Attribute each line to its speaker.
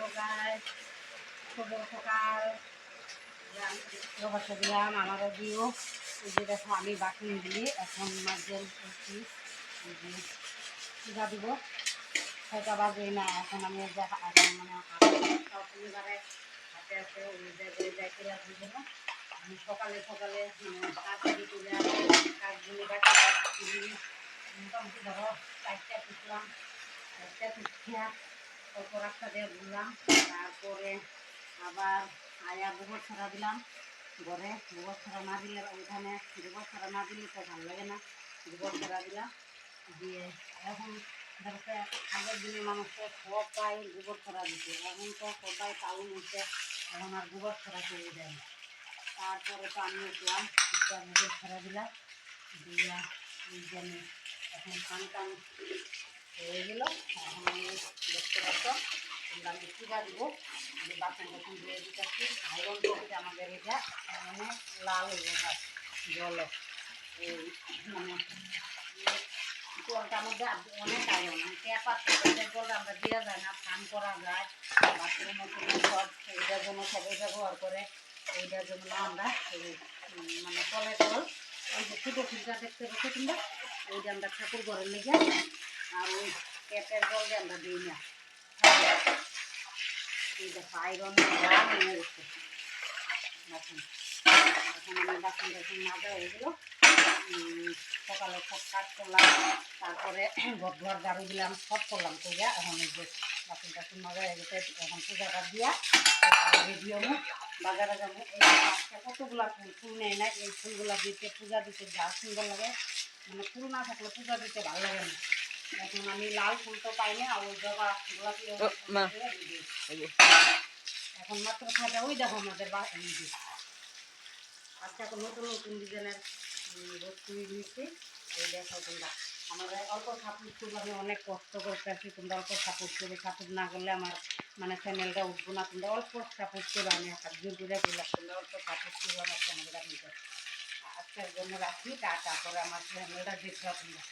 Speaker 1: Hello guys, শুভ সকাল। ভালোবাসা দিলাম আমারও দিও। এই যে দেখো আমি বাকি দিয়ে এখন মাঝের করছি, এই যে পূজা দিব। 6টা বাজে না, এখন আমি মানে শনিবারে হাতে আছে ওই যাইতে লাগবে না। আমি সকালে সকালে তাড়াতাড়ি তুলে কাজগুলি বাকি মোটামুটি ধরো 4টা পিছলাম, 4টা পিছিয়ে অল্প রাস্তা দিয়ে ঘুরলাম। তারপরে আবার আয়া গোবর ছড়া দিলাম ঘরে। গোবর ছড়া না দিলে ওইখানে গোবর ছড়া না দিলে তো ভালো লাগে না। গোবর ছড়া দিলাম দিয়ে এখন ধরতে আগের দিনে মানুষকে সবাই গোবর ছড়া দিতে, এখন তো সবাই টাউন হচ্ছে, এখন আর গোবর ছড়া করে দেয় না। তারপরে তো আমি উঠলাম, গোবর ছড়া দিলাম দিয়া এই জন্য এখন কান টান হয়ে গেল। এখন আমি দেখতে পাচ্ছ আমি পূজা দিব, যে বাসন বাসন দিয়ে দিতেছি। আয়রন করতে আমাদের এটা মানে লাল হয়ে যায় জলে, এই মানে জলটার মধ্যে অনেক আয়রন, মানে ট্যাপ আছে জলটা আমরা দেওয়া যায় না, স্নান করা যায় বাথরুমের মধ্যে সব এইটার জন্য সবাই ব্যবহার করে। এইটার জন্য আমরা এই মানে কলের জল ওই যে ছোটো ফিল্টার দেখতে পাচ্ছি তোমরা, ওইটা আমরা ঠাকুর ঘরের লেগে আর ওই ট্যাপের জল দিয়ে আমরা দিই না। এই দেখো আয়রন নেমে গেছে বাসন। এখন আমি বাসন টাসন মাজা হয়ে গেলো, সকালে সব কাজ করলাম, তারপরে ঘর ধোয়ার ঝাড়ু দিলাম, সব করলাম কইরা। এখন এই যে বাসন টাসন মাজা হয়ে গেছে, এখন পূজাটা দিয়া রেডিও বাজারে যাবো। এই আজকে কতগুলা ফুল ফুল নেই না, এই ফুলগুলা দিতে পূজা দিতে যা সুন্দর লাগে, মানে ফুল না থাকলে পূজা দিতে ভালো লাগে না। এখন আমি লাল ফুল তো পাই না, ওই জবা গোলাপি এখন মাত্র সাজা। ওই দেখো আমাদের আজকে এখন নতুন নতুন ডিজাইনের বস্তু নিচ্ছি। এই দেখো তোমরা আমাদের অল্প সাপোর্ট করবো, আমি অনেক কষ্ট করতেছি, তোমরা অল্প সাপোর্ট করবে। সাপোর্ট না করলে আমার মানে চ্যানেলটা উঠবো না। তোমরা অল্প সাপোর্ট করবো, আমি একটা জোর করে বললাম তোমরা অল্প সাপোর্ট করবো আমার চ্যানেলটা নিতে। আজকের জন্য রাখি, টাটা করে আমার চ্যানেলটা দেখবা তোমরা।